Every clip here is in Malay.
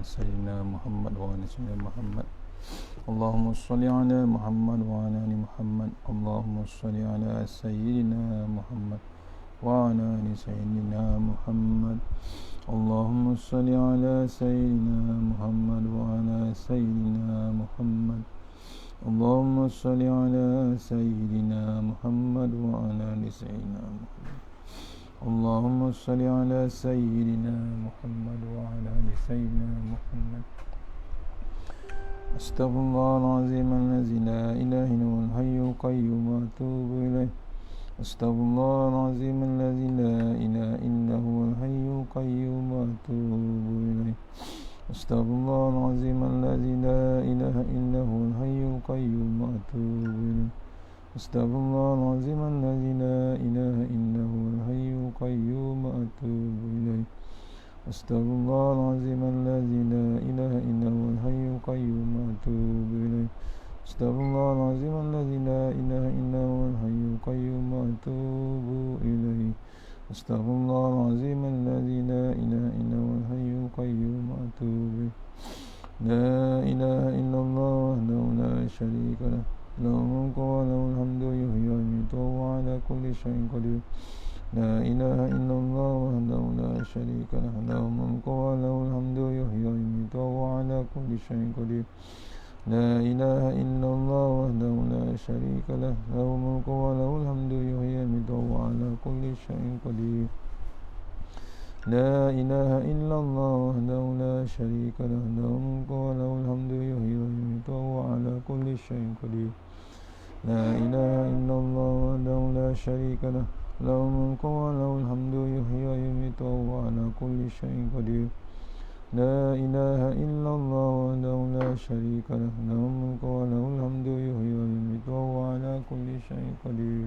سيدنا محمد وعلى سيدنا محمد. اللهم صل على محمد وعلى آل محمد. اللهم صل على سيدنا محمد وعلى آل سيدنا محمد. اللهم صل على سيدنا محمد وعلى سيدنا محمد. اللهم صل على سيدنا محمد وعلى آل سيدنا محمد. اللهم صل على سيدنا محمد وعلى آل سيدنا محمد. أستغفر الله العظيم الذي لا إله إلا هو الحي القيوم وأتوب إليه. أستغفر الله العظيم الذي لا إله إلا هو الحي القيوم وأتوب إليه. أستغفر الله العظيم الذي لا إله إلا هو الحي القيوم وأتوب إليه. أستغفر الله العظيم الذي لا إله إلا هو الحي القيوم وأتوب إليه. أستغفر الله العظيم الذي لا إله إلا هو الحي القيوم وأتوب إليه. أستغفر الله العظيم الذي لا إله إلا هو الحي القيوم وأتوب إليه. أستغفر الله العظيم الذي لا إله إلا هو الحي القيوم وأتوب إليه. لا إله إلا الله وحده لا شريك له، له الملك وله الحمد يحيي ويميت وهو على كل شيء قدير. لا إله إلا الله وحده لا شريك له، له الملك وله الحمد يحيي ويميت وهو على كل شيء قدير. لا إله إلا الله وحده لا شريك له، له الملك وله الحمد يحيي ويميت وهو على كل شيء قدير. لا إله إلا الله وحده لا شريك له، له الملك وله الحمد يحيي ويميت وهو على كل شيء قدير. لا إله إلا الله وحده لا شريك له، له الملك وله الحمد يحيي ويميت وهو على كل شيء قدير. لا إله إلا الله وحده لا شريك له، له الملك وله الحمد يحيي ويميت وهو على كل شيء قدير.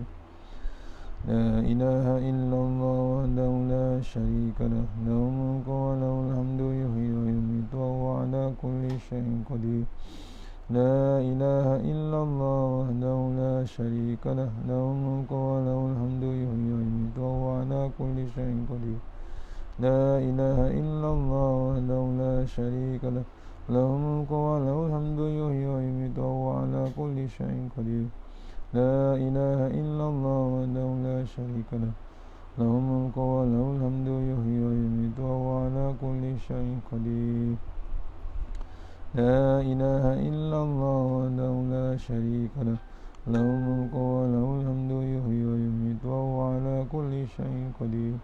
لا إله إلا الله وحده لا شريك له، له الملك وله الحمد يحيي ويميت وهو على كل شيء قدير. لا إله إلا الله وحده لا شريك له، له الملك وله الحمد يحيي ويميت وهو على كل شيء قدير. لا إله إلا الله وحده لا شريك له، له الملك وله الحمد يحيي ويميت وهو على كل شيء قدير. لا إله إلا الله وحده لا شريك له، له الملك وله الحمد يحيي ويميت وهو على كل شيء قدير. لا إله إلا الله وحده لا شريك له، له الملك وله الحمد يحيي ويميت وهو على كل شيء قدير.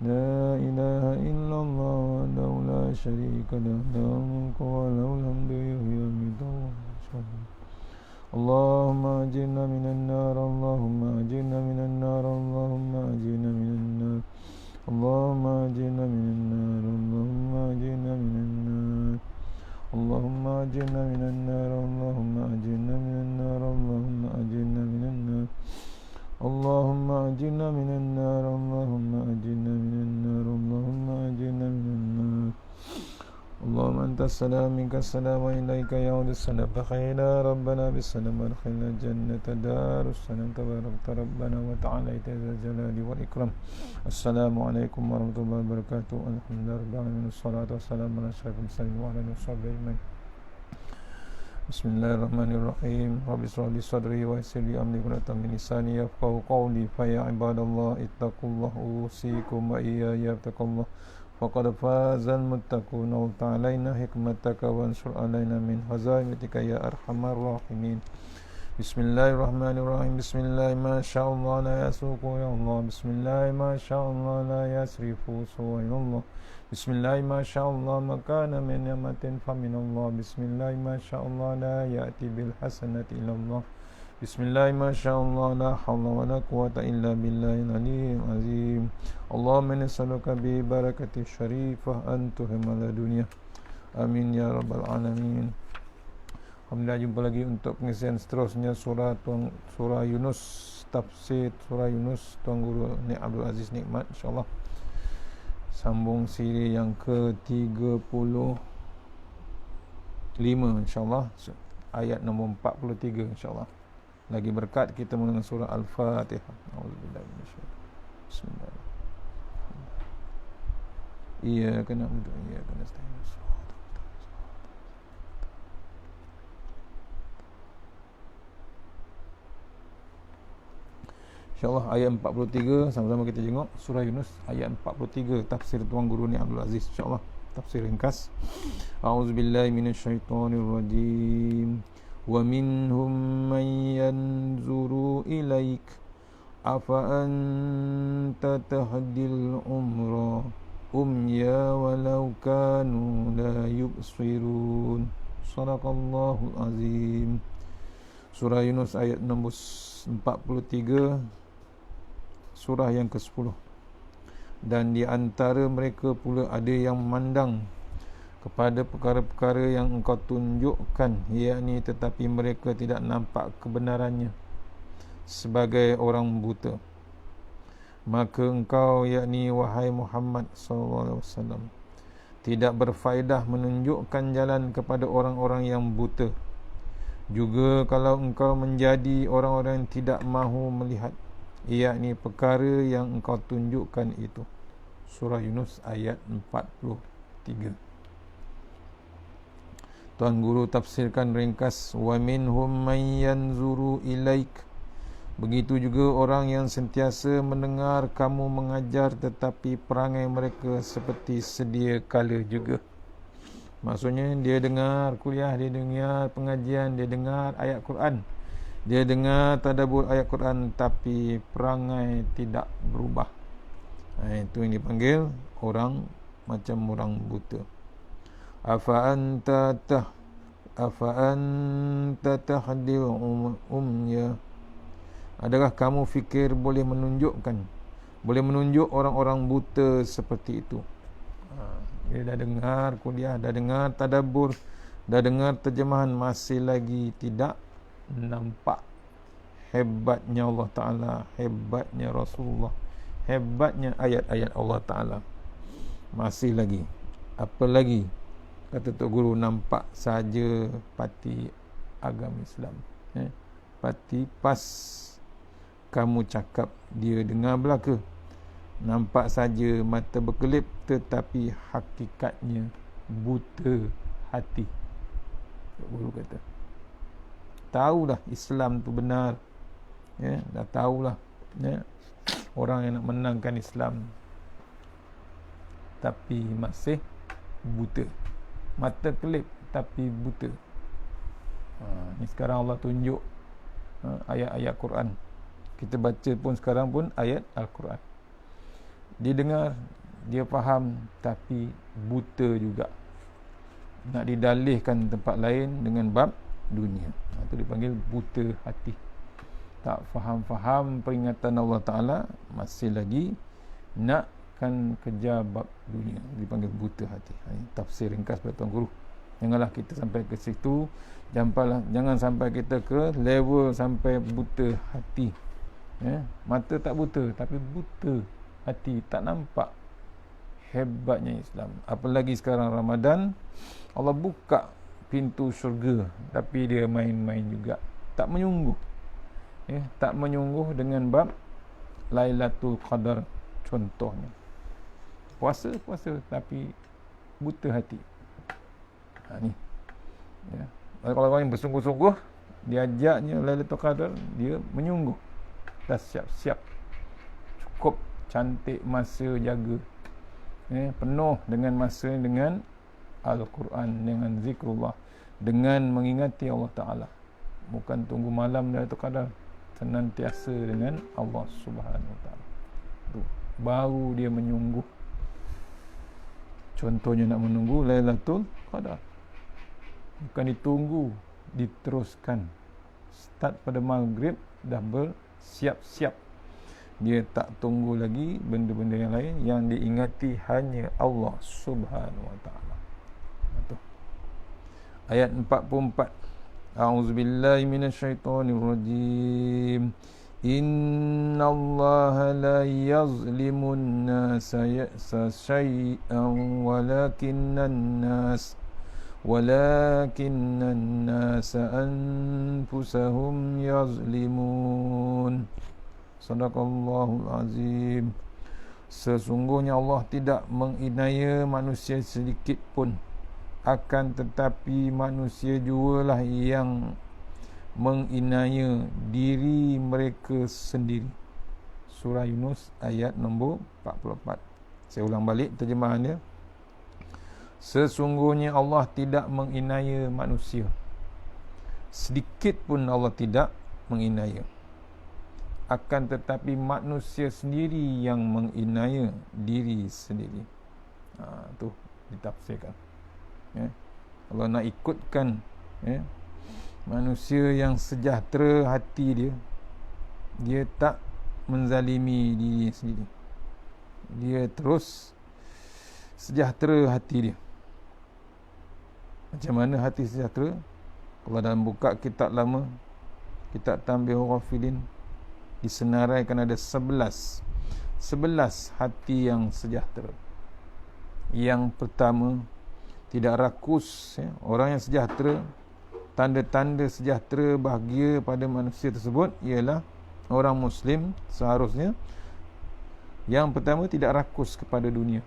لا إله إلا الله وحده لا شريك له، له الملك وله الحمد يحيي ويميت وهو على كل شيء قدير. اللهم أجرنا من النار، اللهم أجرنا من النار، اللهم أجرنا من النار، اللهم أجرنا من النار، اللهم أجرنا من النار، اللهم أجرنا من النار، اللهم أجرنا من النار، اللهم أجرنا من النار، اللهم أجرنا من النار، اللهم أجرنا من النار، اللهم أجرنا من النار. اللهم أنت السلام منك السلام وإليك يعود السلام، فخينا ربنا بالسلام وادخلنا الجنة دار السلام، تباركت ربنا وتعاليت ذا الجلال والإكرام. السلام عليكم ورحمة الله وبركاته. الحمد لله رب العالمين، والصلاة والسلام على أشرف المرسلين وعلى آله وصحبه أجمعين. بسم الله الرحمن الرحيم. رب اشرح لي صدري ويسر لي أمري واحلل من لساني يفقهوا قولي. فيا عباد الله اتقوا الله، أوصيكم وإياي بتقوى الله، فقد فاز المتقون. وقت علينا حكمتك وانشر علينا من خزائنك يا أرحم الراحمين. بسم الله الرحمن الرحيم. بسم الله ما شاء الله لا يسوق إلى الله، بسم الله ما شاء الله لا يصرف سوء إلى الله، بسم الله ما شاء الله ما كان من نعمة فمن الله، بسم الله ما شاء الله لا يأتي بالحسنة إلا الله، بسم الله ما شاء الله لا حول ولا قوة إلا بالله العلي العظيم. اللهم نسألك ببركة الشريفة أن تهمل الدنيا. Amin ya rabbal alamin. Alhamdulillah, jumpa lagi untuk pengisian seterusnya surah Yunus, tafsir surah Yunus Tuan Guru Nik Abdul Aziz Nikmat, insyaAllah. Sambung siri yang ke-35, insyaAllah, ayat nombor 43, insyaAllah. Lagi berkat kita mengenai surah Al-Fatihah. Auzubillahi minasyaitanir rajim. Bismillahirrahmanirrahim. Iyyaka na'budu wa iyyaka nasta'in. InsyaAllah ayat 43 sama-sama kita tengok surah Yunus ayat 43 tafsir Tuan Guru ni Abdul Aziz. InsyaAllah tafsir ringkas. A'udzubillahi minasyaitonirrajim. Wa minhum man yanzuru ilaik afa anta tahdil umra umya walau kanu la yubsirun. Sadaqallahul azim. Surah Yunus ayat nombor 43, surah yang ke-10. Dan di antara mereka pula ada yang memandang kepada perkara-perkara yang engkau tunjukkan, yakni tetapi mereka tidak nampak kebenarannya, sebagai orang buta. Maka engkau, yakni wahai Muhammad SAW, tidak berfaedah menunjukkan jalan kepada orang-orang yang buta. Juga kalau engkau menjadi orang-orang yang tidak mahu melihat, yakni perkara yang engkau tunjukkan itu. Surah Yunus ayat 43. Tuan Guru tafsirkan ringkas, wa minhum man yanzuru ilaik. Begitu juga orang yang sentiasa mendengar kamu mengajar, tetapi perangai mereka seperti sedia kala juga. Maksudnya dia dengar kuliah, dia dengar pengajian, dia dengar ayat Quran, dia dengar tadabbur ayat Quran, tapi perangai tidak berubah. Itu yang dipanggil orang macam orang buta. Afa anta tahdil umya. Adakah kamu fikir boleh menunjuk orang-orang buta seperti itu? Dia dah dengar kuliah, dah dengar tadabbur, dah dengar terjemahan, masih lagi tidak nampak hebatnya Allah Ta'ala, hebatnya Rasulullah, hebatnya ayat-ayat Allah Ta'ala. Masih lagi. Apa lagi? Kata Tok Guru, nampak saja parti agama Islam. Parti pas kamu cakap, dia dengar belaka. Nampak saja mata berkelip, tetapi hakikatnya buta hati. Guru kata, tahulah Islam tu benar, dah tahulah, orang yang nak menangkan Islam, tapi masih buta. Mata kelip tapi buta. Ni sekarang Allah tunjuk ayat-ayat Quran. Kita baca pun sekarang pun ayat Al-Quran. Dia dengar, dia faham, tapi buta juga. Nak didalihkan tempat lain dengan bab dunia. Itu dipanggil buta hati. Tak faham-faham peringatan Allah Ta'ala, masih lagi nakkan kejar bab dunia. Dipanggil buta hati. Tafsir ringkas pada Tuan Guru. Janganlah kita sampai ke situ. Jangan sampai kita ke level sampai buta hati. Mata tak buta, tapi buta hati, tak nampak hebatnya Islam. Apalagi sekarang Ramadan, Allah buka pintu syurga, tapi dia main-main juga. Tak menyungguh. Tak menyungguh dengan bab Lailatul Qadar contohnya. Puasa, tapi buta hati. Ni. Kalau orang yang bersungguh-sungguh, diajaknya Lailatul Qadar, dia menyungguh. Dah siap-siap. Cukup cantik masa jaga, penuh dengan masa dengan Al-Quran, dengan zikrullah, dengan mengingati Allah Ta'ala. Bukan tunggu malam Lailatul Qadar, senantiasa dengan Allah Subhanahu Wa Ta'ala. Baru dia menyungguh. Contohnya nak menunggu Lailatul Qadar, bukan ditunggu, diteruskan. Start pada maghrib dah bersiap-siap. Dia tak tunggu lagi benda-benda yang lain, yang diingati hanya Allah Subhanahu Wa Ta'ala. Ayat 44. A'udzubillahi minasyaitonirrajim. Innallaha la yazlimun nasa syai'an walakinnan nasa anfusahum yazlimun. Sadaqallahul azim. Sesungguhnya Allah tidak menginaya manusia sedikit pun, akan tetapi manusia jugalah yang menginaya diri mereka sendiri. surah Yunus ayat nombor 44. Saya ulang balik terjemahan dia. Sesungguhnya Allah tidak menginaya manusia, sedikit pun Allah tidak menginaya. Akan tetapi manusia sendiri yang menginaya diri sendiri. Tu ditafsirkan. Kalau nak ikutkan manusia yang sejahtera hati dia tak menzalimi diri sendiri. Dia terus sejahtera hati dia. Macam mana hati sejahtera? Kalau dalam buka kitab lama, kitab Tanbihul Ghafilin, disenaraikan ada 11 hati yang sejahtera. Yang pertama, tidak rakus. Orang yang sejahtera, tanda-tanda sejahtera bahagia pada manusia tersebut ialah orang Muslim seharusnya yang pertama tidak rakus kepada dunia.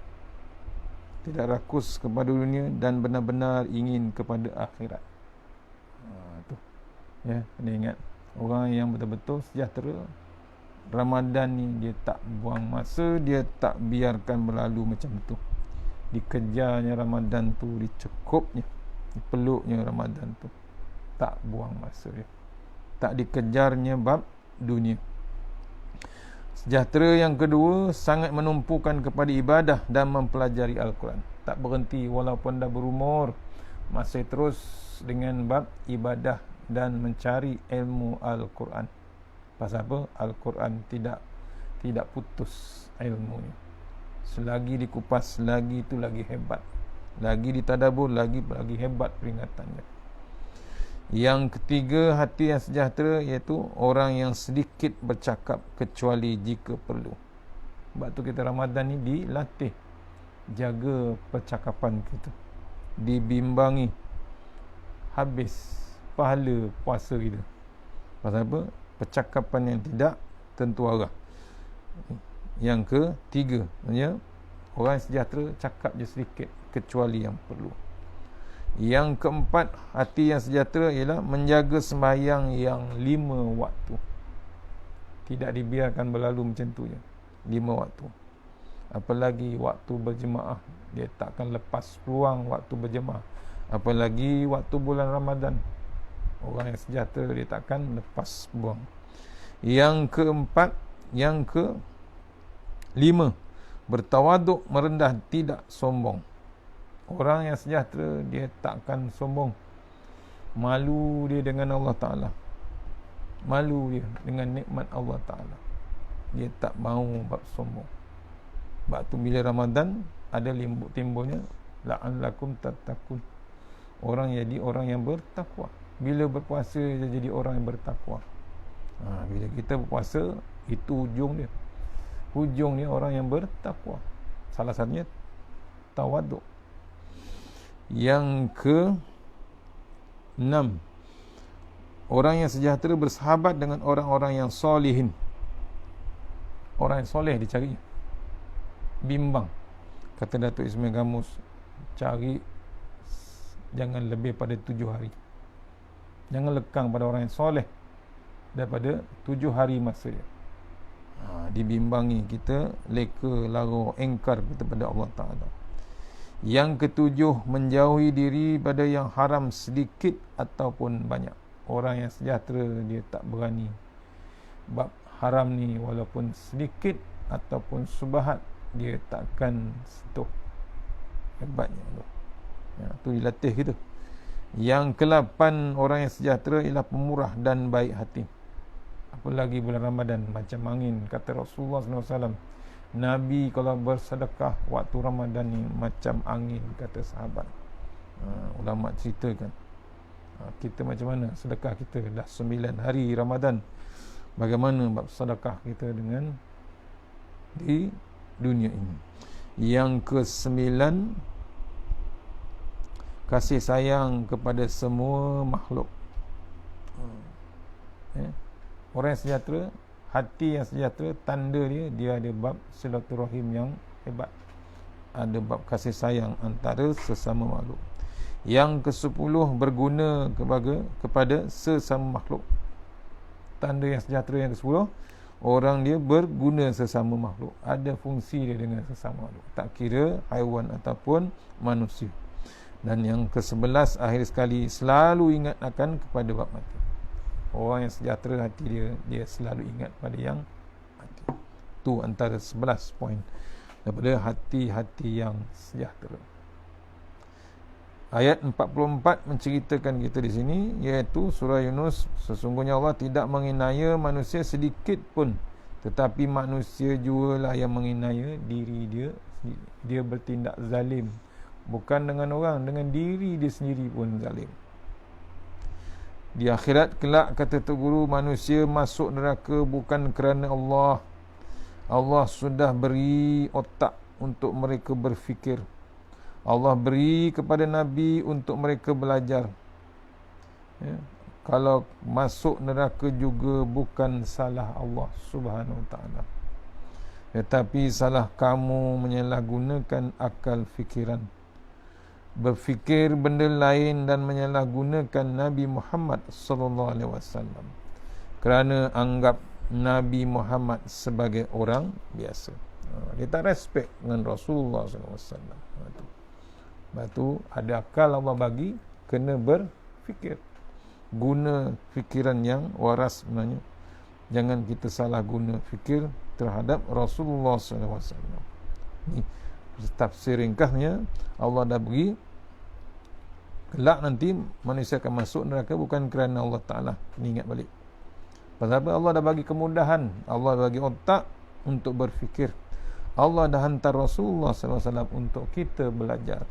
Tidak rakus kepada dunia dan benar-benar ingin kepada akhirat. Tu. Kena ingat. Orang yang betul-betul sejahtera, Ramadan ni dia tak buang masa, dia tak biarkan berlalu macam tu. Dikejarnya Ramadan tu, dicekupnya, dipeluknya Ramadan tu. Tak buang masa dia. Tak dikejarnya bab dunia. Sejahtera yang kedua, sangat menumpukan kepada ibadah dan mempelajari Al-Quran. Tak berhenti walaupun dah berumur, masih terus dengan bab ibadah dan mencari ilmu Al-Quran. Pasal apa? Al-Quran tidak putus ilmunya. Selagi dikupas, lagi itu lagi hebat. Lagi ditadabur, lagi hebat peringatannya. Yang ketiga, hati yang sejahtera iaitu orang yang sedikit bercakap kecuali jika perlu. Sebab tu kita Ramadan ni dilatih jaga percakapan kita, dibimbangi habis pahala puasa kita. Pasal apa? Percakapan yang tidak tentu arah. Yang ketiga, orang yang sejahtera cakap je sedikit kecuali yang perlu. Yang keempat, hati yang sejahtera ialah menjaga sembahyang yang 5 waktu. Tidak dibiarkan berlalu macam tu je. 5 waktu. Apalagi waktu berjemaah, dia takkan lepas peluang waktu berjemaah. Apalagi waktu bulan Ramadan, orang yang sejahtera dia takkan lepas peluang. Yang keempat, yang kelima, bertawaduk, merendah, tidak sombong. Orang yang sejahtera dia takkan sombong. Malu dia dengan Allah Ta'ala, malu dia dengan nikmat Allah Ta'ala. Dia tak mahu bab sombong. Sebab tu bila Ramadan ada timbulnya la'allakum tattaqun. Orang jadi orang yang bertakwa. Bila berpuasa dia jadi orang yang bertakwa. Bila kita berpuasa, itu hujung dia. Hujung dia orang yang bertakwa. Salah satunya tawaduk. Yang ke-6, orang yang sejahtera bersahabat dengan orang-orang yang solihin. Orang yang soleh dicarinya. Bimbang. Kata Datuk Ismail Gamus, cari jangan lebih pada 7 hari. Jangan lekang pada orang yang soleh daripada 7 hari masa dia. Dibimbangi kita, leka, lara, engkar kita pada Allah Ta'ala. Yang ketujuh, menjauhi diri pada yang haram sedikit ataupun banyak. Orang yang sejahtera dia tak berani bab haram ni, walaupun sedikit ataupun subahat dia takkan sentuh. Hebatnya tu. Tu dilatih kita. Yang ke-8, orang yang sejahtera ialah pemurah dan baik hati. Apalagi bulan Ramadan, macam angin. Kata Rasulullah SAW, Nabi kalau bersedekah waktu Ramadan ni macam angin, kata sahabat. Ulama ceritakan. Kita macam mana sedekah kita dah 9 hari Ramadan. Bagaimana bab sedekah kita dengan di dunia ini. Yang ke-9, kasih sayang kepada semua makhluk. Orang yang sejahtera, hati yang sejahtera, tanda dia ada bab silaturahim yang hebat. Ada bab kasih sayang antara sesama makhluk. Yang ke-10, berguna kepada sesama makhluk. Tanda yang sejahtera yang ke-10, orang dia berguna sesama makhluk, ada fungsi dia dengan sesama makhluk, tak kira haiwan ataupun manusia. Dan yang ke-11 akhir sekali, selalu ingat akan kepada bab mati. Orang yang sejahtera hati dia selalu ingat pada yang mati. Tu antara 11 poin daripada hati-hati yang sejahtera. Ayat 44 menceritakan kita di sini, iaitu surah Yunus, sesungguhnya Allah tidak menginaya manusia sedikit pun, tetapi manusia jugalah yang menginaya diri dia sendiri. Dia bertindak zalim, bukan dengan orang, dengan diri dia sendiri pun zalim. Di akhirat kelak, kata Tok Guru, manusia masuk neraka bukan kerana Allah. Allah sudah beri otak untuk mereka berfikir. Allah beri kepada Nabi untuk mereka belajar. Ya. Kalau masuk neraka juga bukan salah Allah Subhanahu Wa Taala, tetapi salah kamu menyalahgunakan akal fikiran, berfikir benda lain dan menyalahgunakan Nabi Muhammad sallallahu alaihi wasallam kerana anggap Nabi Muhammad sebagai orang biasa. Dia tak respect dengan Rasulullah sallallahu alaihi wasallam. Lepas tu ada akal Allah bagi, kena berfikir, guna fikiran yang waras sebenarnya. Jangan kita salah guna fikir terhadap Rasulullah sallallahu alaihi wasallam. Ni tafsir ringkasnya. Allah dah bagi kelak nanti manusia akan masuk neraka bukan kerana Allah Ta'ala. Ni ingat balik. Pasal apa? Allah dah bagi kemudahan, Allah bagi otak untuk berfikir. Allah dah hantar Rasulullah sallallahu alaihi wasallam untuk kita belajar.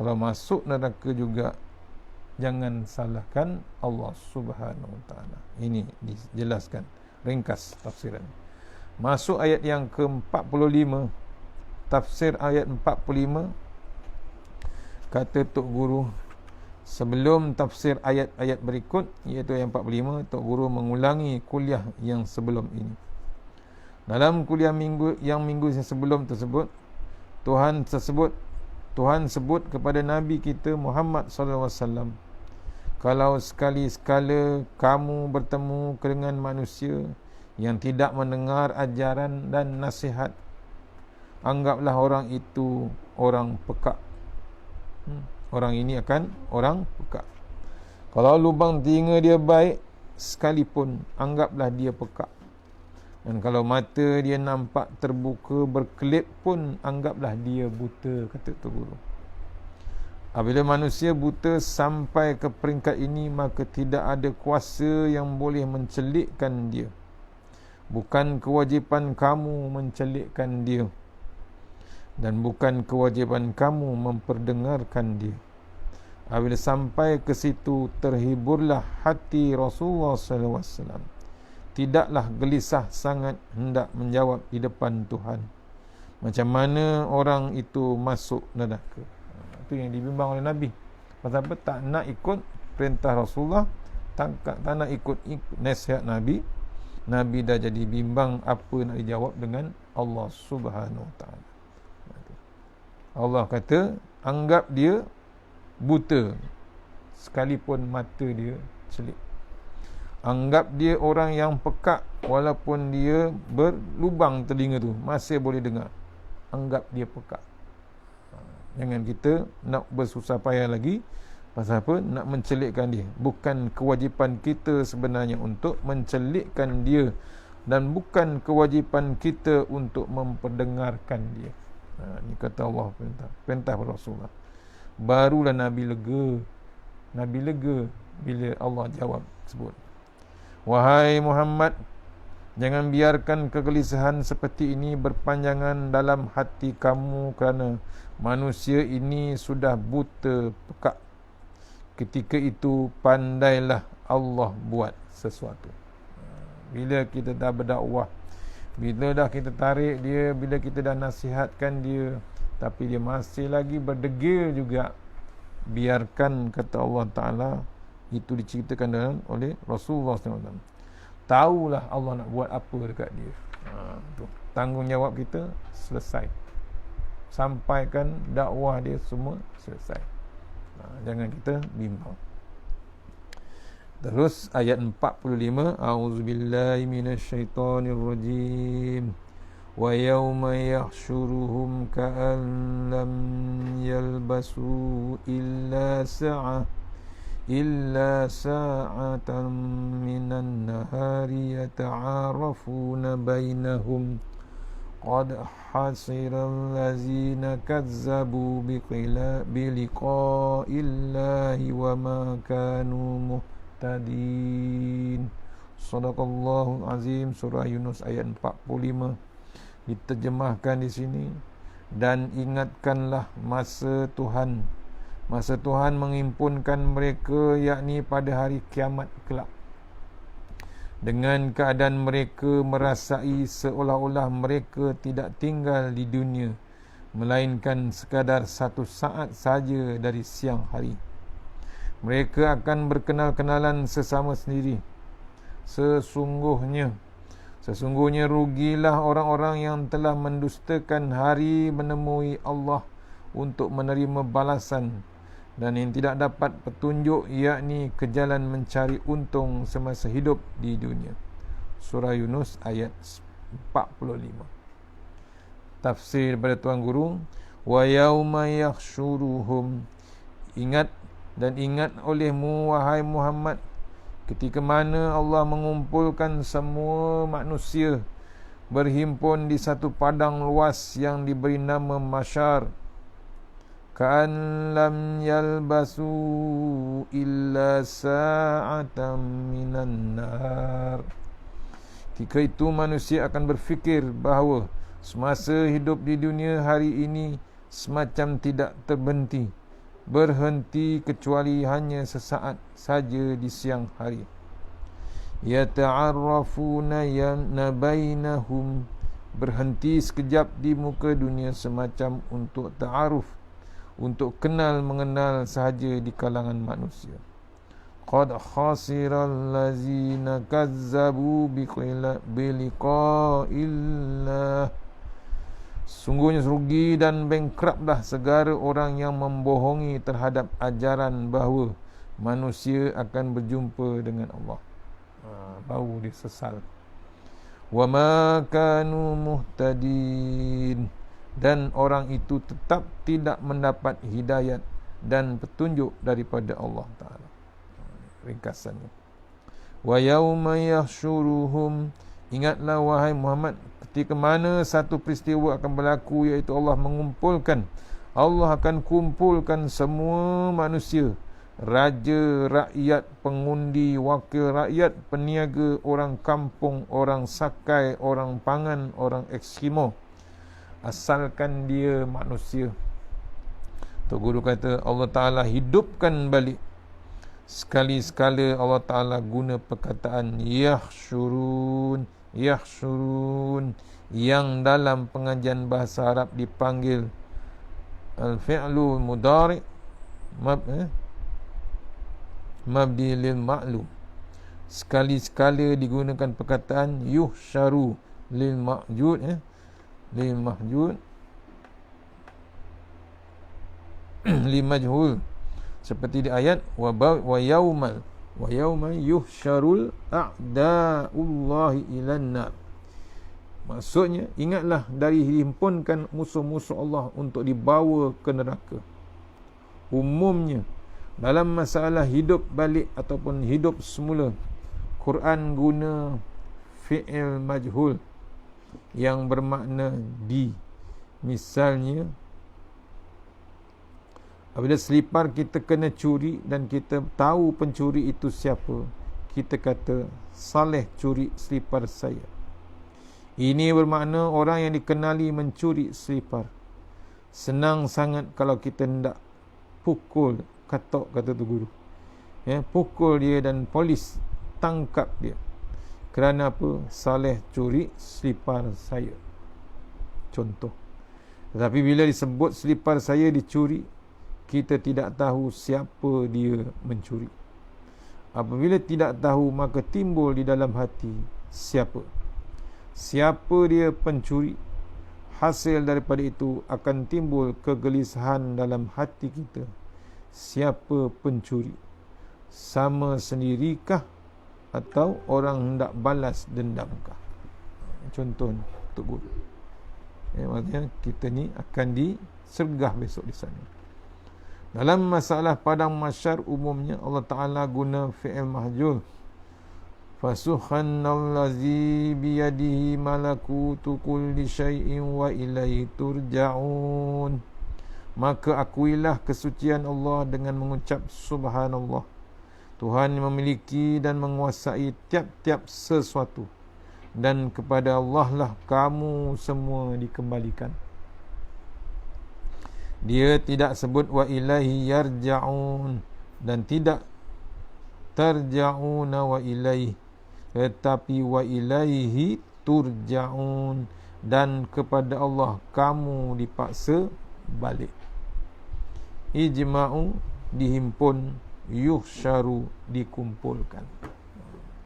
Kalau masuk neraka juga, jangan salahkan Allah Subhanahu Wa Taala. Ini dijelaskan ringkas tafsiran. Masuk ayat yang ke-45, tafsir ayat 45. Kata Tok Guru, sebelum tafsir ayat-ayat berikut, iaitu ayat 45, Tok Guru mengulangi kuliah yang sebelum ini. Dalam kuliah minggu yang sebelum tersebut, Tuhan sebut kepada Nabi kita Muhammad sallallahu alaihi wasallam, kalau sekali-sekala kamu bertemu dengan manusia yang tidak mendengar ajaran dan nasihat, anggaplah orang itu orang pekak. Orang ini akan orang pekak. Kalau lubang telinga dia baik sekalipun, anggaplah dia pekak. Dan kalau mata dia nampak terbuka berkelip pun, anggaplah dia buta, kata Tok Guru. Apabila manusia buta sampai ke peringkat ini, maka tidak ada kuasa yang boleh mencelikkan dia. Bukan kewajipan kamu mencelikkan dia, dan bukan kewajipan kamu memperdengarkan dia. Apabila sampai ke situ, terhiburlah hati Rasulullah sallallahu alaihi wasallam. Tidaklah gelisah sangat hendak menjawab di depan Tuhan macam mana orang itu masuk neraka. Itu yang dibimbang oleh Nabi. Pasal apa? Tak nak ikut perintah Rasulullah, tak nak ikut nasihat Nabi. Nabi dah jadi bimbang apa nak dijawab dengan Allah Subhanahu Wa Taala. Allah kata, anggap dia buta sekalipun mata dia celik. Anggap dia orang yang pekak, walaupun dia berlubang telinga tu masih boleh dengar. Anggap dia pekak. Jangan kita nak bersusah payah lagi. Pasal apa? Nak mencelikkan dia. Bukan kewajipan kita sebenarnya untuk mencelikkan dia, dan bukan kewajipan kita untuk memperdengarkan dia. Ini kata Allah, perintah Rasulullah. Barulah Nabi lega bila Allah jawab sebut, wahai Muhammad, jangan biarkan kegelisahan seperti ini berpanjangan dalam hati kamu kerana manusia ini sudah buta pekak. Ketika itu pandailah Allah buat sesuatu. Bila kita dah berdakwah, bila dah kita tarik dia, bila kita dah nasihatkan dia, tapi dia masih lagi berdegil juga, biarkan, kata Allah Ta'ala. Itu diceritakan oleh Rasulullah SAW. Tahulah Allah nak buat apa dekat dia. Tu. Tanggungjawab kita selesai. Sampaikan dakwah dia, semua selesai. Jangan kita bimbang. Terus ayat 45, a'udzubillahi minasyaitonirrajim. Wa yawma yahsyuruhum ka'an lam yalbasu illa sa'atan minan nahari yata'arafuna bainahum qad hasirul ladzina kazzabu biliqa'illahi wa ma kanu muhtadin. Shadaqallahul azim. Surah Yunus ayat 45. Diterjemahkan di sini, dan ingatkanlah masa Tuhan menghimpunkan mereka, yakni pada hari kiamat kelak, dengan keadaan mereka merasai seolah-olah mereka tidak tinggal di dunia melainkan sekadar satu saat saja dari siang hari. Mereka akan berkenal-kenalan sesama sendiri. Sesungguhnya rugilah orang-orang yang telah mendustakan hari menemui Allah untuk menerima balasan, dan yang tidak dapat petunjuk, yakni ke jalan mencari untung semasa hidup di dunia. Surah Yunus ayat 45. Tafsir daripada Tuan Guru, wa yauma yahsyuruhum, ingat olehmu wahai Muhammad, ketika mana Allah mengumpulkan semua manusia berhimpun di satu padang luas yang diberi nama Mahsyar. Ka'an lam yalbasu illa sa'atan minan nahar. Ketika itu manusia akan berfikir bahawa semasa hidup di dunia hari ini semacam tidak berhenti kecuali hanya sesaat saja di siang hari. Yata'arrafuna bainahum, berhenti sekejap di muka dunia semacam untuk ta'aruf, untuk kenal mengenal sahaja di kalangan manusia. Qad khasiral ladzina kazzabu biliqa'illah, sungguhnya rugi dan bankruptlah segala orang yang membohongi terhadap ajaran bahawa manusia akan berjumpa dengan Allah. Baru dia sesal. Wa ma kanu muhtadin, dan orang itu tetap tidak mendapat hidayat dan petunjuk daripada Allah Ta'ala. Ringkasannya, wa yauma yahsyuruhum, ingatlah wahai Muhammad, ketika mana satu peristiwa akan berlaku, iaitu Allah akan kumpulkan semua manusia, raja, rakyat, pengundi, wakil rakyat, peniaga, orang kampung, orang sakai, orang pangan, orang Eskimo, asalkan dia manusia. Tok Guru kata Allah Ta'ala hidupkan balik. Sekali-sekala Allah Ta'ala guna perkataan yahsyurun, yang dalam pengajian bahasa Arab dipanggil al-fi'lu mudhari' mabdi lil ma'lum. Sekali-sekala digunakan perkataan yuhsyaru lil mahjud lil majhul, seperti di ayat wa yauma yuhsyarul a'da'ullahi ilan nar. Maksudnya, ingatlah dari himpunkan musuh-musuh Allah untuk dibawa ke neraka. Umumnya dalam masalah hidup balik ataupun hidup semula, Quran guna fi'il majhul yang bermakna di. Misalnya, apabila selipar kita kena curi dan kita tahu pencuri itu siapa, kita kata Saleh curi selipar saya. Ini bermakna orang yang dikenali mencuri selipar. Senang sangat kalau kita hendak pukul, katok kata tu guru, pukul dia dan polis tangkap dia. Kerana apa? Saleh curi selipar saya, contoh. Tetapi bila disebut selipar saya dicuri, kita tidak tahu siapa dia mencuri. Apabila tidak tahu, maka timbul di dalam hati siapa dia pencuri. Hasil daripada itu akan timbul kegelisahan dalam hati kita. Siapa pencuri? sama sendirikah atau orang hendak balas dendamkah? Contoh Tok Guru. Maksudnya kita ni akan disergah besok di sana. Dalam masalah padang mahsyar umumnya Allah Ta'ala guna fi'il mahjur. Fasuhannallazi biyadihi malakutu kulli syai'in wa ilaihi turja'un. Maka akuilah kesucian Allah dengan mengucap subhanallah. Tuhan yang memiliki dan menguasai tiap-tiap sesuatu, dan kepada Allah lah kamu semua dikembalikan. Dia tidak sebut wa ilaihi yarja'un dan tidak tarja'una wa ilaihi, tetapi wa ilaihi turja'un, dan kepada Allah kamu dipaksa balik. Ijma'u dihimpun, yuhsyaru dikumpulkan.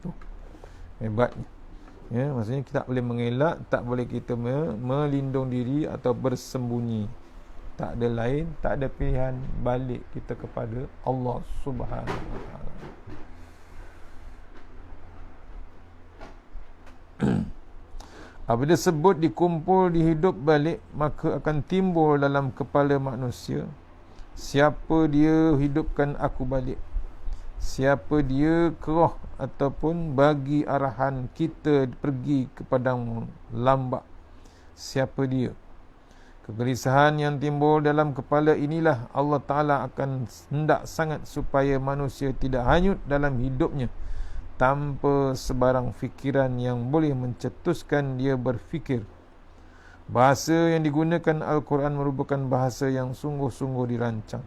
Tu hebatnya. Maksudnya kita tak boleh mengelak, tak boleh kita melindung diri atau bersembunyi. Tak ada lain, tak ada pilihan, balik kita kepada Allah Subhanahu wa taala. Apabila sebut dikumpul, dihidup balik, maka akan timbul dalam kepala manusia, siapa dia hidupkan aku balik? Siapa dia kerah ataupun bagi arahan kita pergi ke padang lambak? Siapa dia? Kegelisahan yang timbul dalam kepala inilah Allah Ta'ala akan hendak sangat supaya manusia tidak hanyut dalam hidupnya tanpa sebarang fikiran yang boleh mencetuskan dia berfikir. Bahasa yang digunakan Al-Quran merupakan bahasa yang sungguh-sungguh dirancang.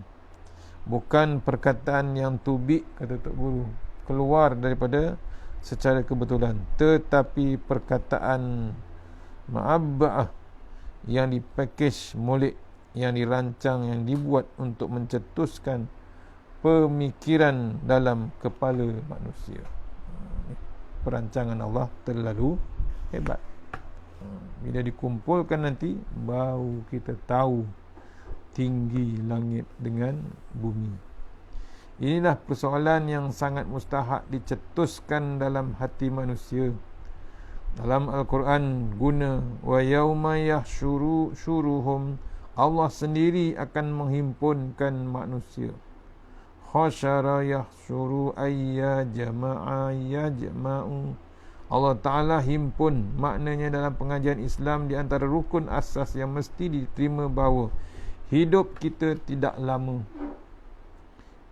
Bukan perkataan yang tubik, kata Tok Guru, keluar daripada secara kebetulan, tetapi perkataan ma'abba'ah yang dipackage molek, yang dirancang, yang dibuat untuk mencetuskan pemikiran dalam kepala manusia. Perancangan Allah terlalu hebat. Bila dikumpulkan nanti, baru kita tahu tinggi langit dengan bumi. Inilah persoalan yang sangat mustahak dicetuskan dalam hati manusia. Dalam Al-Quran guna wa yauma yahsyuruhum, Allah sendiri akan menghimpunkan manusia. Khasyara yahsyuru ayya jama'a yajma'u. Allah Ta'ala himpun, maknanya dalam pengajian Islam di antara rukun asas yang mesti diterima bahawa hidup kita tidak lama.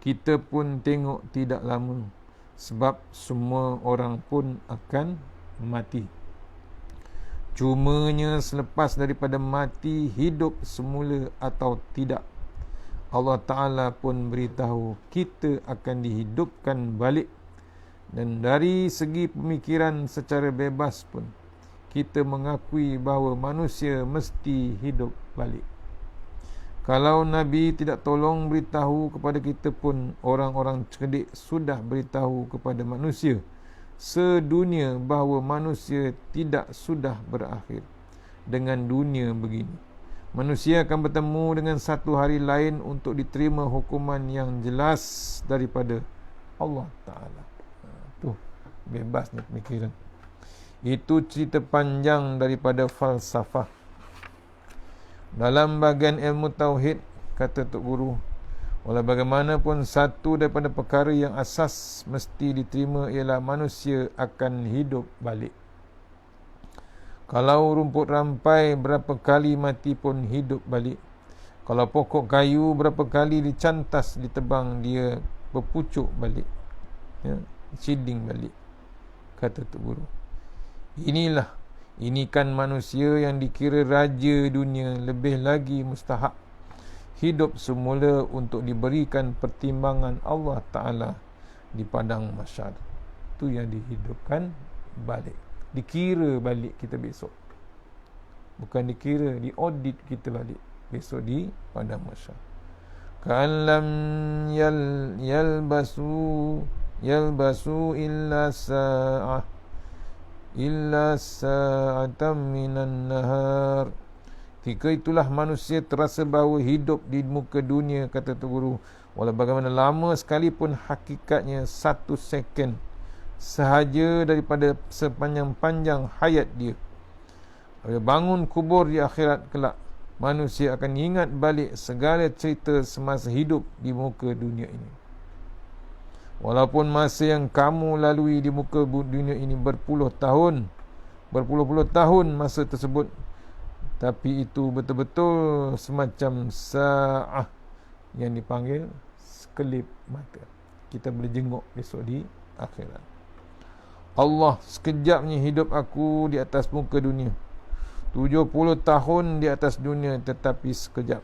Kita pun tengok tidak lama, sebab semua orang pun akan mati. Cumanya selepas daripada mati, hidup semula atau tidak, Allah Ta'ala pun beritahu kita akan dihidupkan balik. Dan dari segi pemikiran secara bebas pun, kita mengakui bahawa manusia mesti hidup balik. Kalau Nabi tidak tolong beritahu kepada kita pun, orang-orang cerdik sudah beritahu kepada manusia sedunia bahawa manusia tidak sudah berakhir dengan dunia begini. Manusia akan bertemu dengan satu hari lain untuk diterima hukuman yang jelas daripada Allah Ta'ala. Tu bebasnya pemikiran. Itu cerita panjang daripada falsafah. Dalam bahagian ilmu tauhid, kata Tok Guru, walau bagaimanapun satu daripada perkara yang asas mesti diterima ialah manusia akan hidup balik. Kalau rumput rampai berapa kali mati pun hidup balik. Kalau pokok kayu berapa kali dicantas, ditebang, dia berpucuk balik, siding balik, kata Tok Guru. Ini kan manusia yang dikira raja dunia, lebih lagi mustahak hidup semula untuk diberikan pertimbangan Allah Ta'ala di padang mahsyar. Itu yang dihidupkan balik, dikira balik kita besok. Bukan dikira, diaudit kita balik besok di padang mahsyar. Ka'allam yalbasu illa sa'atam minan nahar. Ketika itulah manusia terasa bahawa hidup di muka dunia, kata Tok Guru, Walau bagaimana lama sekalipun hakikatnya 1 second sahaja daripada sepanjang-panjang hayat dia. Bila bangun kubur di akhirat kelak, manusia akan ingat balik segala cerita semasa hidup di muka dunia ini. Walaupun masa yang kamu lalui di muka dunia ini berpuluh-puluh tahun masa tersebut, tapi itu betul-betul semacam sa'ah yang dipanggil sekelip mata. Kita boleh jenguk besok di akhirat. Allah, sekejapnya hidup aku di atas muka dunia. 70 tahun di atas dunia, tetapi sekejap.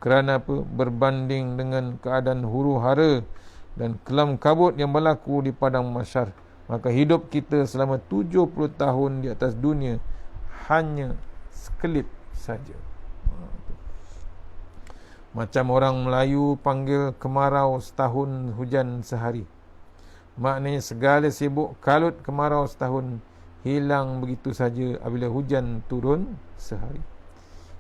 Kerana apa? Berbanding dengan keadaan huru-hara dan kelam kabut yang berlaku di padang mahsyar, maka hidup kita selama 70 tahun di atas dunia hanya sekelip saja. Macam orang Melayu panggil kemarau setahun, hujan sehari. Maknanya segala sibuk kalut kemarau setahun hilang begitu saja apabila hujan turun sehari.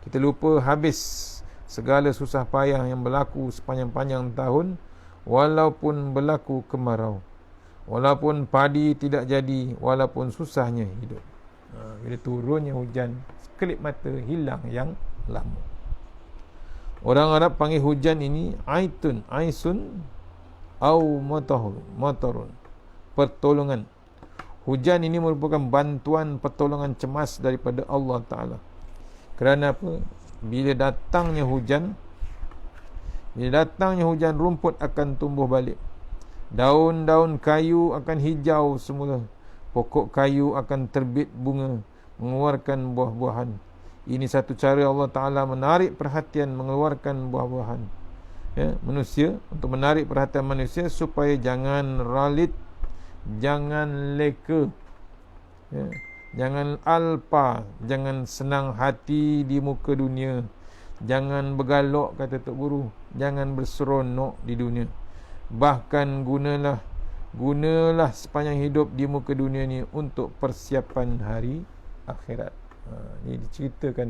Kita lupa habis segala susah payah yang berlaku sepanjang-panjang tahun, walaupun berlaku kemarau, walaupun padi tidak jadi, walaupun susahnya hidup. Bila turunnya hujan, sekelip mata hilang yang lama. Orang Arab panggil hujan ini aisun au matarun, pertolongan. Hujan ini merupakan bantuan pertolongan cemas daripada Allah Ta'ala. Kerana apa? Bila datangnya hujan, rumput akan tumbuh balik. Daun-daun kayu akan hijau semula. Pokok kayu akan terbit bunga, mengeluarkan buah-buahan. Ini satu cara Allah Ta'ala menarik perhatian, mengeluarkan buah-buahan. Manusia, untuk menarik perhatian manusia supaya jangan ralit, jangan leka, jangan alpa, jangan senang hati di muka dunia, jangan bergalak, kata Tok Guru, jangan berseronok di dunia. Bahkan gunalah sepanjang hidup di muka dunia ni untuk persiapan hari akhirat. Ini diceritakan,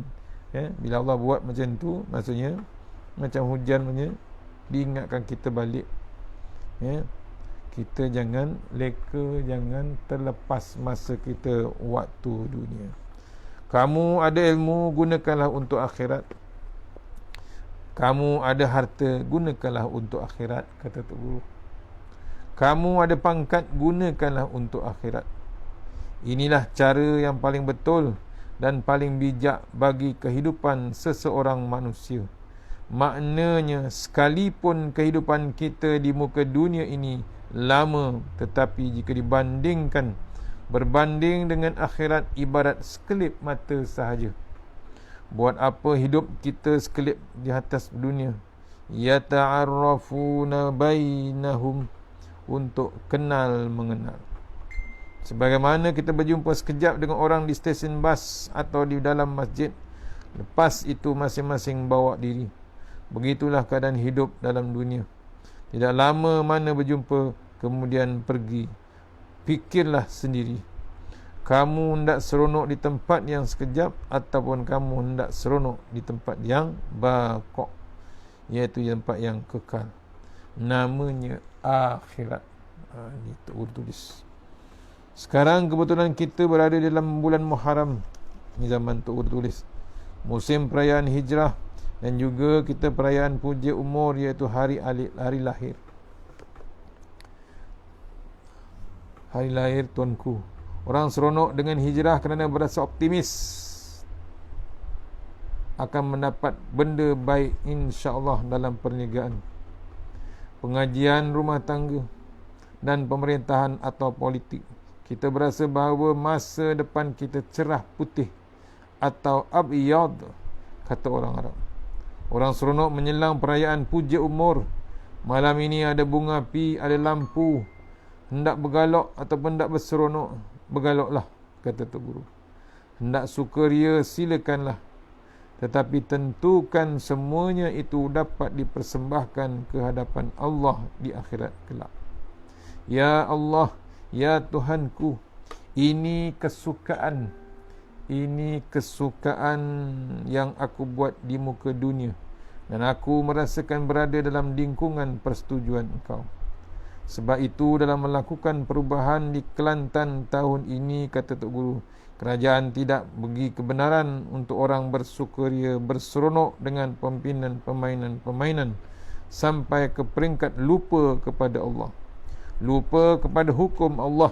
bila Allah buat macam tu, maksudnya macam hujan punya, diingatkan kita balik, kita jangan leka, jangan terlepas masa kita waktu dunia. Kamu ada ilmu, gunakanlah untuk akhirat. Kamu ada harta, gunakanlah untuk akhirat, kata Tok Guru. Kamu ada pangkat, gunakanlah untuk akhirat. Inilah cara yang paling betul dan paling bijak bagi kehidupan seseorang manusia. Maknanya, sekalipun kehidupan kita di muka dunia ini lama, tetapi jika berbanding dengan akhirat, ibarat sekelip mata sahaja. Buat apa hidup kita sekelip di atas dunia? Yata'arrafuna bainahum, untuk kenal mengenal. Sebagaimana kita berjumpa sekejap dengan orang di stesen bas atau di dalam masjid, lepas itu masing-masing bawa diri. Begitulah keadaan hidup dalam dunia. Tidak lama mana berjumpa, kemudian pergi. Fikirlah sendiri. Kamu hendak seronok di tempat yang sekejap, ataupun kamu hendak seronok di tempat yang baqo', iaitu tempat yang kekal. Namanya akhirat. Ini tulis. Sekarang kebetulan kita berada dalam bulan Muharram. Ini zaman tulis. Musim perayaan hijrah, dan juga kita perayaan puja umur, iaitu hari lahir. Hari lahir tuanku. Orang seronok dengan hijrah kerana berasa optimis akan mendapat benda baik insya-Allah dalam perniagaan, pengajian rumah tangga dan pemerintahan atau politik. Kita berasa bahawa masa depan kita cerah putih atau abyad, kata orang Arab. Orang seronok menyelang perayaan puja umur. Malam ini ada bunga api, ada lampu. Hendak bergalak ataupun hendak berseronok, bergalaklah, kata Tok Guru. Hendak sukaria, silakanlah. Tetapi tentukan semuanya itu dapat dipersembahkan ke hadapan Allah di akhirat kelak. Ya Allah, ya Tuhanku, ini kesukaan yang aku buat di muka dunia. dan aku merasakan berada dalam lingkungan persetujuan engkau. Sebab itu dalam melakukan perubahan di Kelantan tahun ini, kata Tok Guru, kerajaan tidak bagi kebenaran untuk orang bersukaria berseronok dengan permainan sampai ke peringkat lupa kepada Allah, lupa kepada hukum Allah.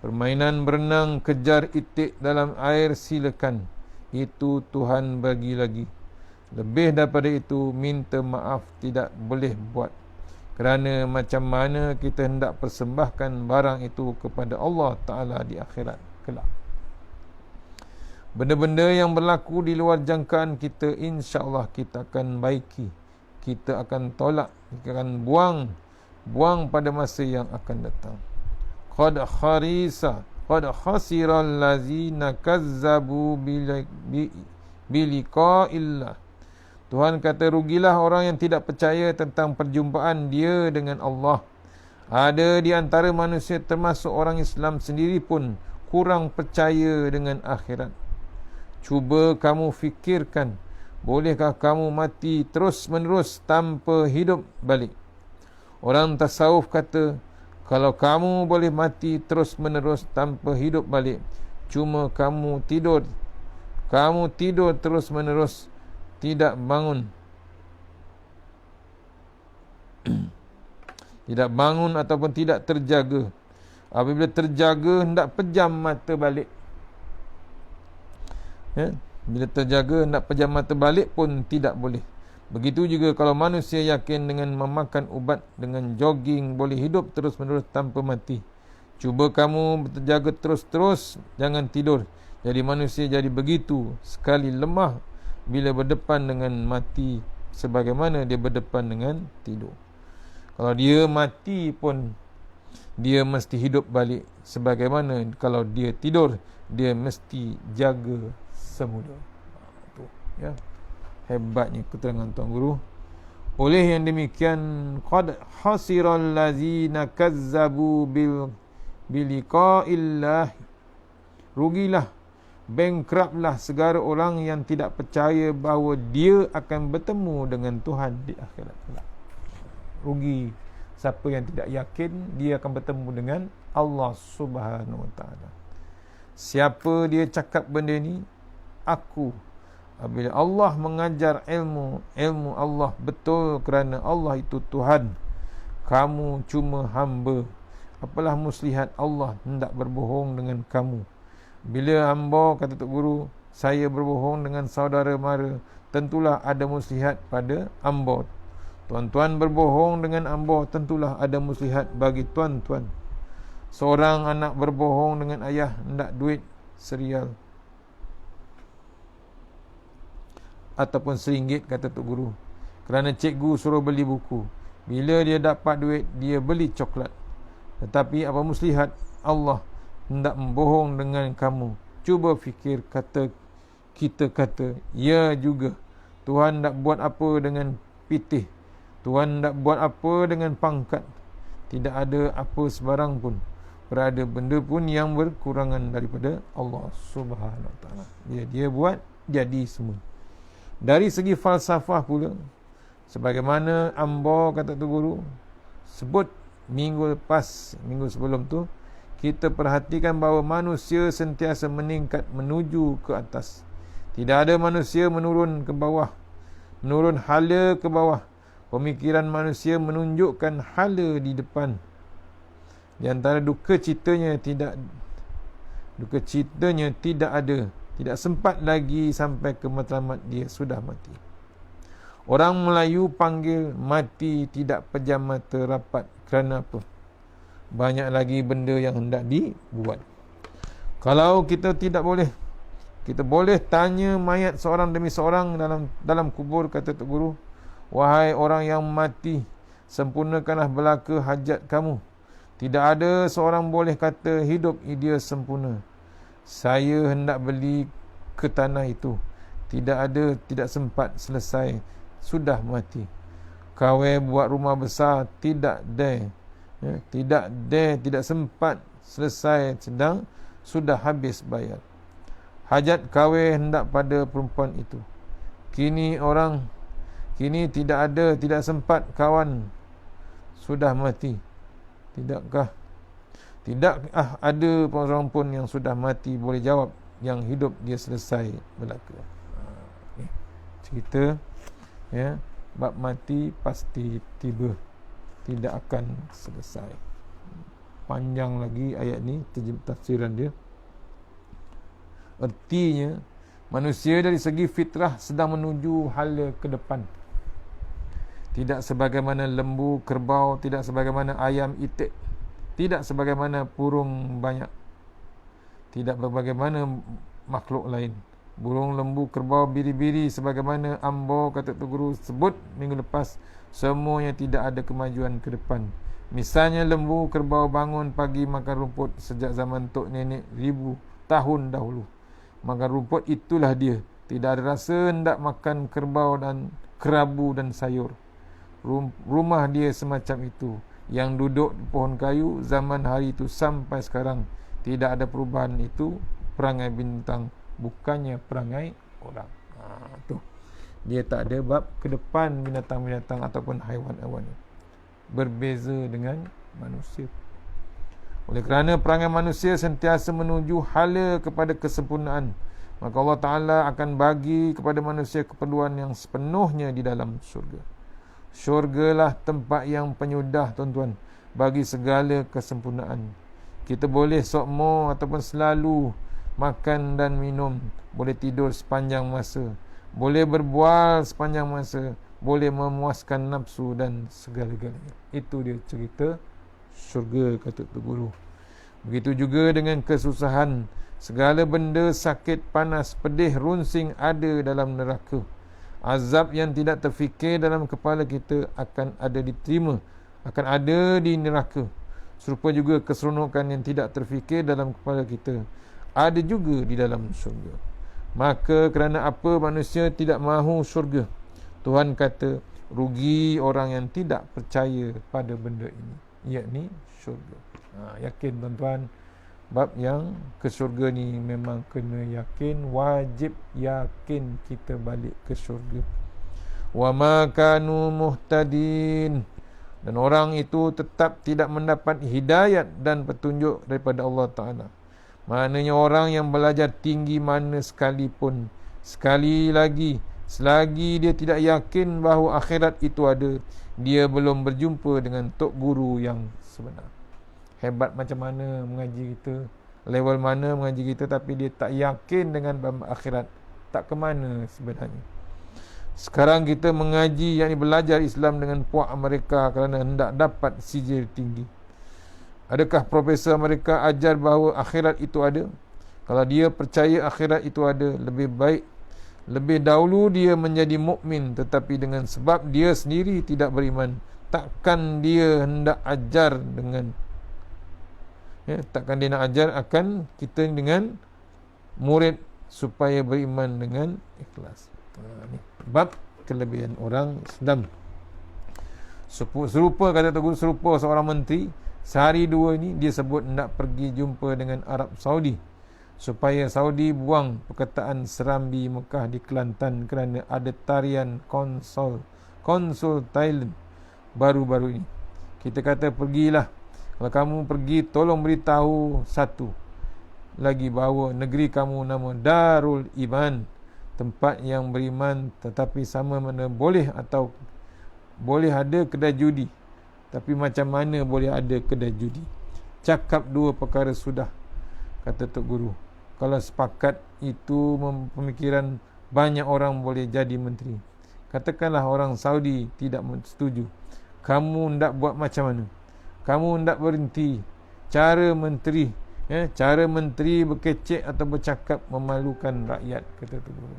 Permainan berenang, kejar itik dalam air, silakan, itu Tuhan bagi lagi. Lebih daripada itu, minta maaf tidak boleh buat. Kerana macam mana kita hendak persembahkan barang itu kepada Allah Ta'ala di akhirat kelak. Benda-benda yang berlaku di luar jangkaan kita, insya-Allah kita akan baiki. Kita akan tolak, kita akan buang pada masa yang akan datang. Qad khasira allazina kazzabu biliqa'illah. Tuhan kata, rugilah orang yang tidak percaya tentang perjumpaan dia dengan Allah. Ada di antara manusia termasuk orang Islam sendiri pun kurang percaya dengan akhirat. Cuba kamu fikirkan, bolehkah kamu mati terus menerus tanpa hidup balik? Orang tasawuf kata, kalau kamu boleh mati terus menerus tanpa hidup balik, cuma kamu tidur terus menerus, tidak bangun tidak bangun ataupun tidak terjaga. Apabila terjaga, hendak pejam mata balik, bila terjaga hendak pejam mata balik pun tidak boleh. Begitu juga kalau manusia yakin dengan memakan ubat, dengan jogging boleh hidup terus menerus tanpa mati. Cuba kamu terjaga terus-terus, jangan tidur. Jadi manusia jadi begitu, sekali lemah bila berdepan dengan mati, sebagaimana dia berdepan dengan tidur. Kalau dia mati pun, dia mesti hidup balik. Sebagaimana kalau dia tidur, dia mesti jaga semula. Itu, ya. Hebatnya keterangan Tuan Guru. Oleh yang demikian, qad khasiral ladzina kazzabu biliqa'illah. Rugilah, bankruptlah segala orang yang tidak percaya bahawa dia akan bertemu dengan Tuhan di akhirat kelak. Rugi siapa yang tidak yakin dia akan bertemu dengan Allah Subhanahu Wa Taala. Siapa dia cakap benda ni? Aku. Bila Allah mengajar ilmu Allah betul kerana Allah itu Tuhan. Kamu cuma hamba. Apalah muslihat Allah hendak berbohong dengan kamu. Bila hamba, kata Tok Guru, saya berbohong dengan saudara mara, tentulah ada muslihat pada hamba. Tuan-tuan berbohong dengan hamba, tentulah ada muslihat bagi tuan-tuan. Seorang anak berbohong dengan ayah hendak duit serial ataupun RM1, kata Tok Guru, kerana cikgu suruh beli buku. Bila dia dapat duit, dia beli coklat. Tetapi apa muslihat Allah hendak membohong dengan kamu? Cuba fikir, kita kata, ya juga. Tuhan hendak buat apa dengan pitih? Tuhan hendak buat apa dengan pangkat? Tidak ada apa sebarang pun. Berada benda pun yang berkurangan daripada Allah Subhanahu Wa Taala. Dia buat jadi semua. Dari segi falsafah pula, sebagaimana amba, kata Tok Guru, sebut minggu sebelum tu, kita perhatikan bahawa manusia sentiasa meningkat menuju ke atas. Tidak ada manusia menurun ke bawah, menurun hala ke bawah. Pemikiran manusia menunjukkan hala di depan. Di antara duka citanya tidak ada, tidak sempat lagi sampai ke matlamat dia sudah mati. Orang Melayu panggil mati tidak pejam mata rapat. Kerana apa? Banyak lagi benda yang hendak dibuat. Kalau kita tidak boleh, kita boleh tanya mayat seorang demi seorang dalam kubur, kata Tok Guru, wahai orang yang mati, sempurnakanlah belaka hajat kamu. Tidak ada seorang boleh kata hidup dia sempurna. Saya hendak beli ke tanah itu, tidak sempat selesai, sudah mati. Kawai buat rumah besar, tidak sempat selesai, sedang sudah habis bayar. Hajat kawai hendak pada perempuan itu. Kini Kini tidak sempat kawan sudah mati. Tidakkah ada orang pun yang sudah mati boleh jawab yang hidup dia selesai berlaku. Cerita bab mati pasti tiba, tidak akan selesai. Panjang lagi ayat ni tafsiran dia. Artinya manusia dari segi fitrah sedang menuju hala ke depan. Tidak sebagaimana lembu, kerbau, tidak sebagaimana ayam itik, tidak sebagaimana burung banyak, tidak sebagaimana makhluk lain. Burung, lembu, kerbau, biri-biri, sebagaimana Ambo kata tu guru sebut minggu lepas, semuanya tidak ada kemajuan ke depan. Misalnya lembu, kerbau bangun pagi makan rumput sejak zaman tok nenek ribu tahun dahulu. Makan rumput itulah dia. Tidak ada rasa hendak makan kerbau dan kerabu dan sayur. Rumah dia semacam itu. Yang duduk di pohon kayu zaman hari itu sampai sekarang. Tidak ada perubahan itu. Perangai bintang, bukannya perangai orang. Tu. Dia tak ada bab ke depan binatang-binatang ataupun haiwan-haiwan. Berbeza dengan manusia. Oleh kerana perangai manusia sentiasa menuju hala kepada kesempurnaan, maka Allah Ta'ala akan bagi kepada manusia keperluan yang sepenuhnya di dalam syurga. Syurgalah tempat yang penyudah, tuan-tuan, bagi segala kesempurnaan. Kita boleh sokmo ataupun selalu makan dan minum, boleh tidur sepanjang masa, boleh berbual sepanjang masa, boleh memuaskan nafsu dan segala-galanya. Itu dia cerita syurga, kata tu guru. Begitu juga dengan kesusahan. Segala benda sakit, panas, pedih, runsing ada dalam neraka. Azab yang tidak terfikir dalam kepala kita akan ada diterima, akan ada di neraka. Serupa juga keseronokan yang tidak terfikir dalam kepala kita ada juga di dalam syurga. Maka kerana apa manusia tidak mahu syurga? Tuhan kata, rugi orang yang tidak percaya pada benda ini, yakni syurga. Yakin tuan-tuan, bab yang ke syurga ni memang kena yakin, wajib yakin kita balik ke syurga. Wa ma kanu muhtadin, dan orang itu tetap tidak mendapat hidayat dan petunjuk daripada Allah Ta'ala. Maknanya orang yang belajar tinggi mana sekalipun, sekali lagi, selagi dia tidak yakin bahawa akhirat itu ada, dia belum berjumpa dengan tok guru yang sebenar. Hebat macam mana mengaji kita, level mana mengaji kita, tapi dia tak yakin dengan akhirat, tak ke mana sebenarnya. Sekarang kita mengaji, yakni belajar Islam dengan puak mereka kerana hendak dapat sijil tinggi. Adakah profesor mereka ajar bahawa akhirat itu ada? Kalau dia percaya akhirat itu ada, lebih baik lebih dahulu dia menjadi mukmin, tetapi dengan sebab dia sendiri tidak beriman, takkan dia hendak ajar dengan takkan dia nak ajar akan kita dengan murid supaya beriman dengan ikhlas. Ni bab kelebihan orang Islam. Serupa kata tu guru, serupa seorang menteri, sehari dua ni dia sebut nak pergi jumpa dengan Arab Saudi supaya Saudi buang perkataan serambi Mekah di Kelantan kerana ada tarian konsul Thailand baru-baru ini. Kita kata pergilah. Kalau kamu pergi, tolong beritahu satu lagi bahawa negeri kamu nama Darul Iman, tempat yang beriman, tetapi sama mana boleh atau boleh ada kedai judi, tapi macam mana boleh ada kedai judi? Cakap dua perkara sudah, kata Tok Guru. Kalau sepakat itu pemikiran, banyak orang boleh jadi menteri. Katakanlah orang Saudi tidak setuju, kamu hendak buat macam mana? Kamu hendak berhenti. Cara menteri berkecek atau bercakap memalukan rakyat, kata tu guru.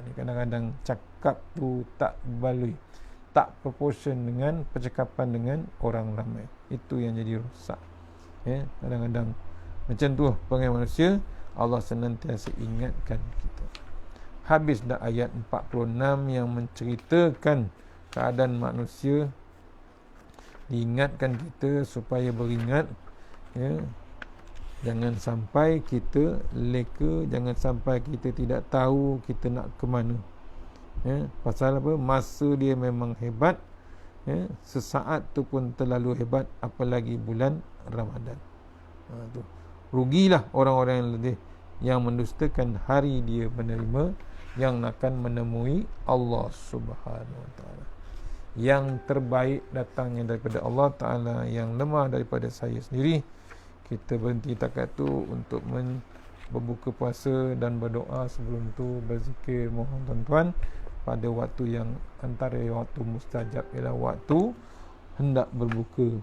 Ni kadang-kadang cakap tu tak baloi, tak proportion dengan percakapan dengan orang ramai. Itu yang jadi rosak. Kadang-kadang macam tu perangai manusia. Allah senantiasa ingatkan kita. Habis dah ayat 46 yang menceritakan keadaan manusia, diingatkan kita supaya beringat, jangan sampai kita leka, jangan sampai kita tidak tahu kita nak ke mana. Pasal apa? Masa dia memang hebat, sesaat tu pun terlalu hebat, apalagi bulan Ramadan. Tu rugilah orang-orang yang letih, yang mendustakan hari dia menerima, yang akan menemui Allah Subhanahu Wa Taala. Yang terbaik datangnya daripada Allah Ta'ala, yang lemah daripada saya sendiri. Kita berhenti takat tu untuk berbuka puasa dan berdoa. Sebelum tu berzikir, mohon tuan-tuan, pada waktu yang antara waktu mustajab ialah waktu hendak berbuka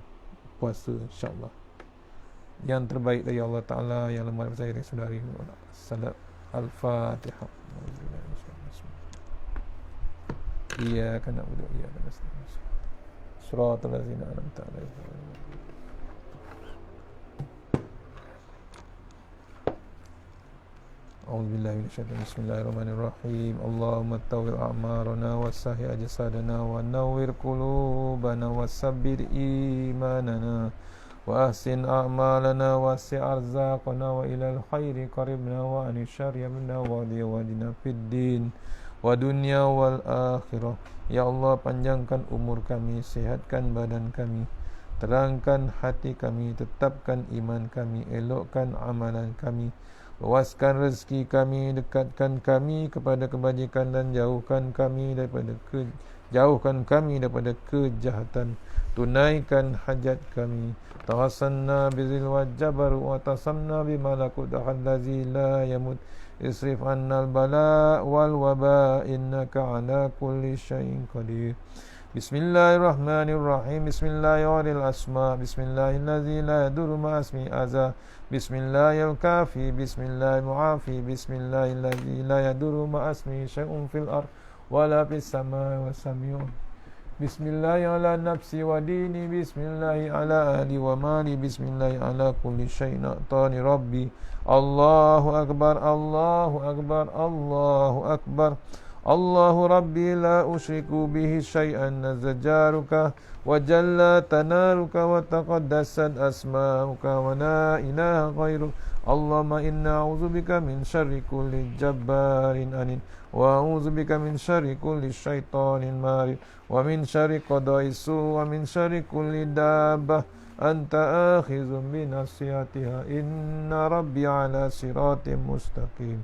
puasa, insyaAllah. Yang terbaik dari Allah Ta'ala, yang lemah daripada saya dan saudari. Salat Al-Fatihah. Iyyaka na'budu wa iyyaka nasta'in. Shiratal ladzina an'amta 'alaihim. A'udzu billahi minasyaitonir rajim. Bismillahirrahmanirrahim. Allahumma tawwil a'marana wasahi ajsadana wa nawwir qulubana wasabbir imanana wa ahsin a'malana wasi' arzaqana wa ilal khairi qaribna wa anil syarri minna wa wadina fid din wa dunya wal akhirah. Ya Allah, panjangkan umur kami, sihatkan badan kami, terangkan hati kami, tetapkan iman kami, elokkan amalan kami, luaskan rezeki kami, dekatkan kami kepada kebajikan dan jauhkan kami daripada kejahatan. Tunaikan hajat kami. Tawassanna bizil wajabar wa tasamna bimalakut allazi la yamut. Isrif annal bala wal waba innaka ala kulli syai'in qadir. Bismillahirrahmanirrahim. Bismillahirrahmanirrahim. Asma. Bismillahirrahmanirrahim. La yadurru ma'asmi azza. Bismillahil kafi. Bismillahil mu'afi. Bismillahirrahmanirrahim. La yadurru ma'asmi syai'un fil ard wala fis samai wa sami'un. Bismillahi ala nafsi wa dini. Bismillahi ala ahli wa mali. Bismillahi ala kulli syai'in a'tani rabbi. Allahu akbar, Allahu akbar, Allahu akbar. Allahu rabbi la usyriku bihi syai'an nazajaruka wa jalla tanaruka wa taqaddasat asma'uka wa la ilaha ghairuk. Allahumma inna a'udzubika min syarri kulli jabbarin anin wa a'udzubika min syarri kulli syaitanin marid wa min syarri qada'i su wa min syarri kulli dabbah anta akhizun binasiyatiha inna rabbi ala siratim mustaqim.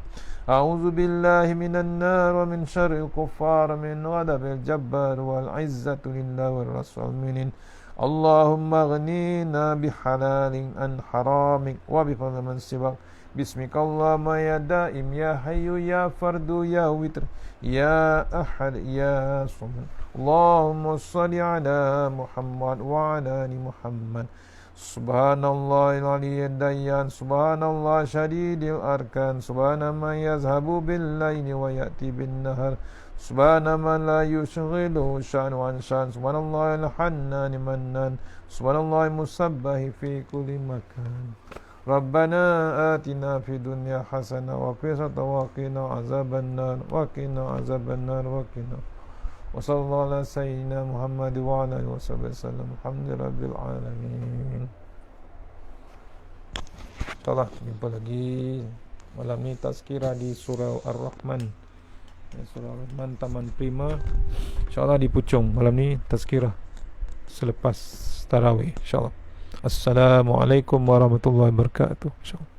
A'udzu billahi minan nar wa min syarril kuffar min ghadabil jabbar wal izzatu lillahi war rasul minin. Allahumma ghnina bihalalin an haramik wa bifadli man sibak. Bismikallahumma ya daim ya hayyu ya fardu ya witr ya ahad ya samad. Allahumma salli ala Muhammad wa ala ali Muhammad. Subhanallahil aliyyid dayyan, subhanallah syadidil arkan, subhana man yazhabu bil laili wa ya'ti bin nahar, subhana man la yushghilu sya'nu an sya'an, subhanallahil hannani mannan, subhanallahil musabbahi fi kulli makan. Rabbana atina fid dunya hasanah wa fil akhirati wa qina azabannar wa qina azabannar wa qina. Wa sallallahu ala sayyidina Muhammad wa ala alihi wasallam. Alhamdulillahirabbil alamin. Insyaallah jumpa lagi malam ni tazkirah di surah Ar-Rahman. Surah Ar-Rahman Taman Prima. Insyaallah di Puchong malam ni tazkirah selepas tarawih insyaallah. Assalamualaikum warahmatullahi wabarakatuh. InsyaAllah.